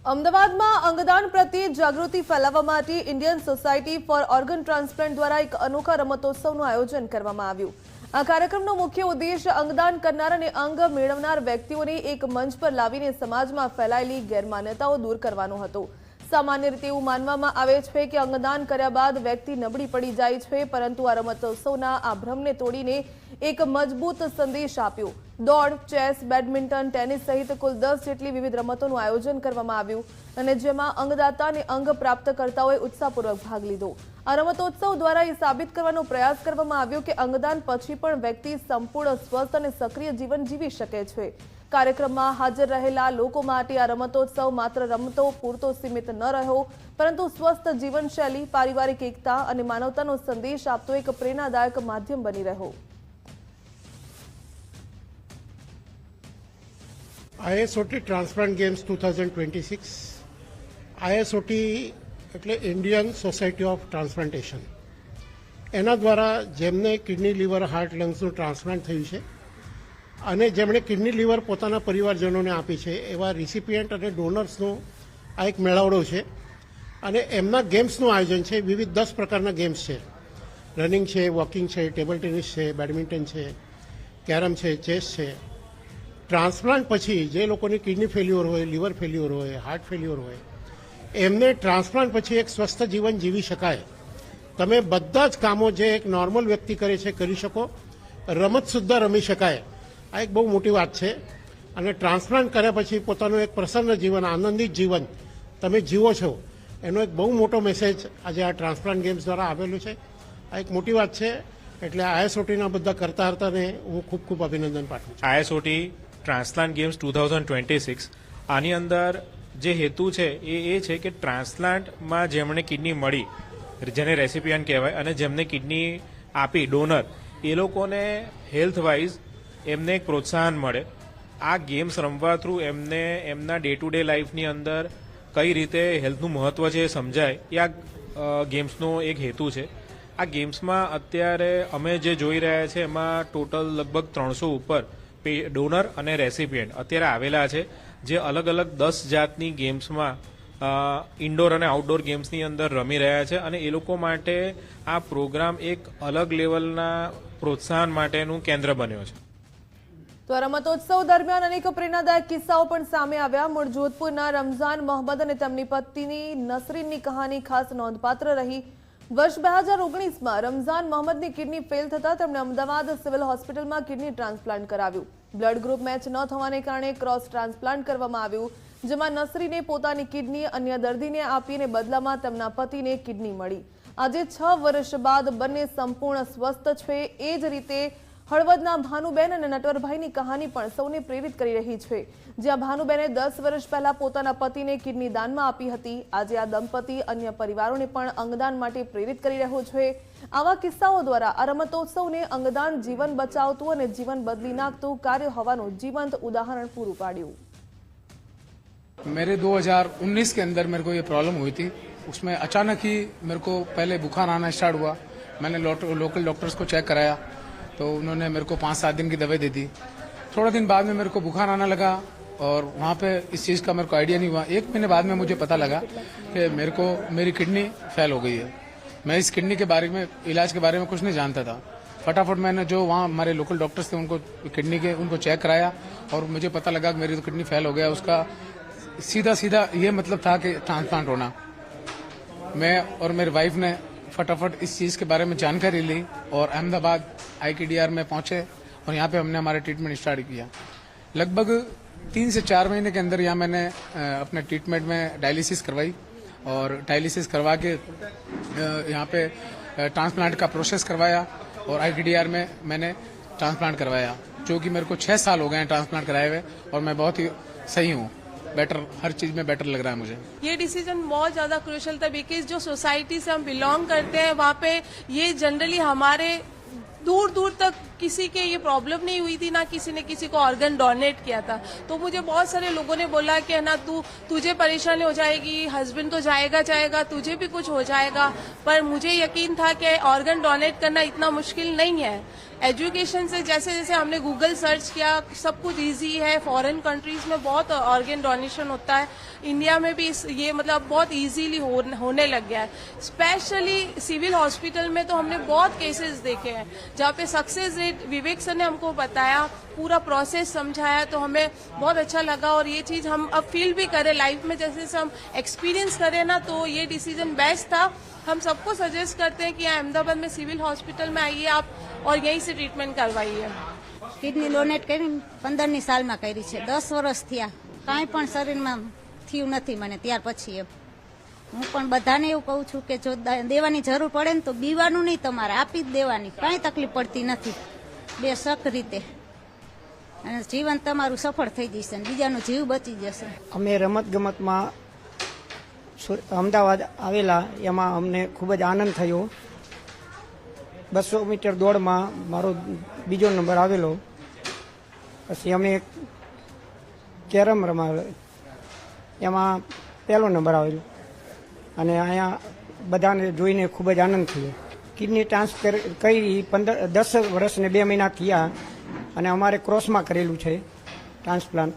અમદાવાદમાં અંગદાન પ્રત્યે જાગૃતિ ફેલાવવા માટે Indian society for organ transplant દ્વારા એક અનોખા રમતોત્સવનું આયોજન કરવામાં આવ્યું। આ કાર્યક્રમનો મુખ્ય ઉદ્દેશ અંગદાન કરનાર અને અંગ મેળવનાર વ્યક્તિઓને એક મંચ પર લાવીને સમાજમાં ફેલાયેલી ગેરમાન્યતાઓ દૂર કરવાનો હતો। સામાન્ય રીતે એવું માનવામાં આવે છે કે અંગદાન કર્યા બાદ વ્યક્તિ નબળી પડી જાય છે, પરંતુ આ રમતોત્સવના આ ભ્રમને તોડીને એક મજબૂત સંદેશ આપ્યો। દોડ, ચેસ, બેડમિન્ટન, ટેનિસ સહિત કુલ 10 જેટલી વિવિધ રમતોનું આયોજન કરવામાં આવ્યું અને જેમાં અંગદાતા અને અંગ પ્રાપ્તકર્તાઓએ ઉત્સાહપૂર્વક ભાગ લીધો। આ રમતોત્સવ દ્વારા એ સાબિત કરવાનો પ્રયાસ કરવામાં આવ્યો કે અંગદાન પછી પણ વ્યક્તિ સંપૂર્ણ સ્વસ્થ અને સક્રિય જીવન જીવી શકે છે। કાર્યક્રમમાં હાજર રહેલા લોકો માટે આ રમતોત્સવ માત્ર રમતો પૂરતો સીમિત ન રહ્યો, પરંતુ સ્વસ્થ જીવનશૈલી, પારિવારિક એકતા અને માનવતાનો સંદેશ આપતો એક પ્રેરણાદાયક માધ્યમ બની રહ્યો। ISOT ટ્રાન્સપ્લાન્ટ ગેમ્સ 2026 ISOT એટલે ઇન્ડિયન સોસાયટી ઓફ ટ્રાન્સપ્લાન્ટેશન, એના દ્વારા જેમને કિડની, લીવર, હાર્ટ, લંગ્સનું ટ્રાન્સપ્લાન્ટ થયું છે અને જેમણે કિડની, લીવર પોતાના પરિવારજનોને આપી છે એવા રિસિપિયન્ટ અને ડોનર્સનો આ એક મેળાવડો છે અને એમના ગેમ્સનું આયોજન છે। વિવિધ 10 પ્રકારના ગેમ્સ છે। રનિંગ છે, વોકિંગ છે, ટેબલ ટેનિસ છે, બેડમિન્ટન છે, કેરમ છે, ચેસ છે। ટ્રાન્સપ્લાન્ટ પછી જે લોકોની કિડની ફેલ્યોર હોય, લીવર ફેલ્યોર હોય, હાર્ટ ફેલ્યોર હોય, એમને ટ્રાન્સપ્લાન્ટ પછી એક સ્વસ્થ જીવન જીવી શકાય। તમે બધા જ કામો જે એક નોર્મલ વ્યક્તિ કરે છે કરી શકો, રમત સુદ્ધા રમી શકાય। આ એક બહુ મોટી વાત છે અને ટ્રાન્સપ્લાન્ટ કર્યા પછી પોતાનું એક પ્રસન્ન જીવન, આનંદિત જીવન તમે જીવો છો, એનો એક બહુ મોટો મેસેજ આજે આ ટ્રાન્સપ્લાન્ટ ગેમ્સ દ્વારા આવેલું છે। આ એક મોટી વાત છે, એટલે ISOTના બધા કરતા હતાને હું ખૂબ ખૂબ અભિનંદન પાઠવું છું। ISOT ટ્રાન્સપ્લાન્ટ ગેમ્સ 2026 આની અંદર જે હેતુ છે એ છે કે ટ્રાન્સપ્લાન્ટમાં જેમણે કિડની મળી, જેને રેસિપિયન્ટ કહેવાય, અને જેમને કિડની આપી, ડોનર, એ લોકોને હેલ્થ વાઇઝ એમને એક પ્રોત્સાહન મળે। આ ગેમ્સ રમવા થ્રુ એમને એમના ડે ટુ ડે લાઈફની અંદર કઈ રીતે હેલ્થનું મહત્વ છે એ સમજાય, એ આ ગેમ્સનો એક હેતુ છે। આ ગેમ્સમાં અત્યારે અમે જે જોઈ રહ્યા છે એમાં ટોટલ લગભગ 300 ઉપર ડોનર અને રેસિપિયન્ટ અત્યારે આવેલા છે, જે અલગ અલગ 10 જાતની ગેમ્સમાં ઇન્ડોર અને આઉટડોર ગેમ્સની અંદર રમી રહ્યા છે અને એ લોકો માટે આ પ્રોગ્રામ એક અલગ લેવલના પ્રોત્સાહન માટેનું કેન્દ્ર બન્યો છે। તો રમતોત્સવ દરમિયાન અનેક પ્રેરણાદાયક કિસ્સાઓ પણ સામે આવ્યા। મૂળ જોધપુરના રમઝાન મોહમ્મદ અને તેમની પત્ની નસરીનની કહાની ખાસ નોંધપાત્ર રહી। વર્ષ 2019માં રમઝાન મોહમ્મદની કિડની ફેલ થતા તેમણે અમદાવાદ સિવિલ હોસ્પિટલમાં કિડની ટ્રાન્સપ્લાન્ટ કરાવ્યું। બ્લડ ગ્રુપ મેચ ન થવાને કારણે ક્રોસ ટ્રાન્સપ્લાન્ટ કરવામાં આવ્યું, જેમાં નસરીને પોતાની કિડની અન્ય દર્દીને આપી અને બદલામાં તેમના પતિને કિડની મળી। આજે 6 વર્ષ બાદ બંને સંપૂર્ણ સ્વસ્થ છે। એ જ રીતે હળવદના ભાનુબેન અને નટવરભાઈની કહાની પણ સૌને પ્રેરિત કરી રહી છે, જ્યાં ભાનુબેને 10 વર્ષ પહેલા પોતાના પતિને કિડની દાનમાં આપી હતી। આજે આ દંપતી અન્ય પરિવારોને પણ અંગદાન માટે પ્રેરિત કરી રહ્યો છે। આવા કિસ્સાઓ દ્વારા આ રમતોત્સવને અંગદાન જીવન બચાવતું અને જીવન બદલી નાખતું કાર્ય હોવાનું જીવંત ઉદાહરણ પૂરું પાડ્યું। मेरे 2019 के अंदर मेरे को ये प्रॉब्लम हुई थी। उसमें अचानक ही मेरे को पहले बुखार आना स्टार्ट हुआ। मैंने लोकल डॉक्टर्स को चेक कराया तो उन्होंने मेरे को 5-7 दिन की दवाई दी थी। थोड़ा दिन बाद में मेरे को बुखार आना लगा और वहाँ पे इस चीज़ का मेरे को आइडिया नहीं हुआ। 1 महीने बाद में मुझे पता लगा कि मेरे को मेरी किडनी फेल हो गई है। मैं इस किडनी के बारे में, इलाज के बारे में कुछ नहीं जानता था। फटाफट मैंने जो वहाँ हमारे लोकल डॉक्टर्स थे उनको किडनी के उनको चेक कराया और मुझे पता लगा कि मेरी तो किडनी फेल हो गया। उसका सीधा ये मतलब था कि ट्रांसप्लांट होना। मैं और मेरी वाइफ ने फटाफट इस चीज़ के बारे में जानकारी ली और अहमदाबाद IKDR में पहुंचे और यहाँ पे हमने हमारा ट्रीटमेंट स्टार्ट किया। लगभग 3 से 4 महीने के अंदर यहाँ मैंने अपने ट्रीटमेंट में डायलिसिस करवाई और डायलिसिस करवा के यहाँ पे ट्रांसप्लांट का प्रोसेस करवाया और IKDR में मैंने ट्रांसप्लांट करवाया, जो कि मेरे को 6 साल हो गए हैं ट्रांसप्लांट कराए हुए और मैं बहुत ही सही हूँ। बेटर, हर चीज में बेटर लग रहा है मुझे। ये डिसीजन बहुत ज्यादा क्रूशल था बिकॉज जो सोसाइटी से हम बिलोंग करते हैं वहाँ पे ये जनरली हमारे दूर दूर तक किसी के ये प्रॉब्लम नहीं हुई थी, ना किसी ने किसी को ऑर्गन डोनेट किया था। तो मुझे बहुत सारे लोगों ने बोला कि है ना तुझे परेशानी हो जाएगी, हस्बैंड तो जाएगा तुझे भी कुछ हो जाएगा, पर मुझे यकीन था कि ऑर्गन डोनेट करना इतना मुश्किल नहीं है। एजुकेशन से जैसे जैसे हमने गूगल सर्च किया, सब कुछ इजी है। फॉरेन कंट्रीज में बहुत ऑर्गन डोनेशन होता है, इंडिया में भी ये मतलब बहुत इजीली होने लग गया है। स्पेशली सिविल हॉस्पिटल में तो हमने बहुत केसेस देखे हैं जहाँ पे सक्सेस रेट, विवेक सर ने हमको बताया, पूरा प्रोसेस समझाया, तो हमें बहुत अच्छा लगा। और ये चीज हम अब फील भी करें लाइफ में, जैसे जैसे हम एक्सपीरियंस करें ना, तो ये डिसीजन बेस्ट था। हम सबको सजेस्ट करते हैं कि यहाँ अहमदाबाद में सिविल हॉस्पिटल में आइए आप और यहीं से ट्रीटमेન્ટ करवाइए। કિડની ડોનેટ કરી 15ની સાલમાં કરી છે, 10 વર્ષ થયા, કાંઈ પણ શરીરમાં થયું નથી મને ત્યાર પછી. એમ હું પણ બધાને એવું કહું છું કે જો દેવાની જરૂર પડે ને તો બીવાનું નહીં, તમારે આપી જ દેવાની, કાંઈ તકલીફ પડતી નથી બેશક રીતે, અને જીવન તમારું સફળ થઈ જશે અને બીજાનો જીવ બચી જશે. અમે રમત ગમતમાં અમદાવાદ આવેલા, એમાં અમને ખૂબ જ આનંદ થયો. 200 મીટર દોડમાં મારો બીજો નંબર આવેલો. પછી અમે કેરમ રમાવેલો, એમાં પહેલો નંબર આવેલો, અને અહીંયા બધાને જોઈને ખૂબ જ આનંદ થયો. કિડની ટ્રાન્સફર કરી 10 વર્ષ ને 2 મહિના થયા, અને અમારે ક્રોસમાં કરેલું છે ટ્રાન્સપ્લાન્ટ.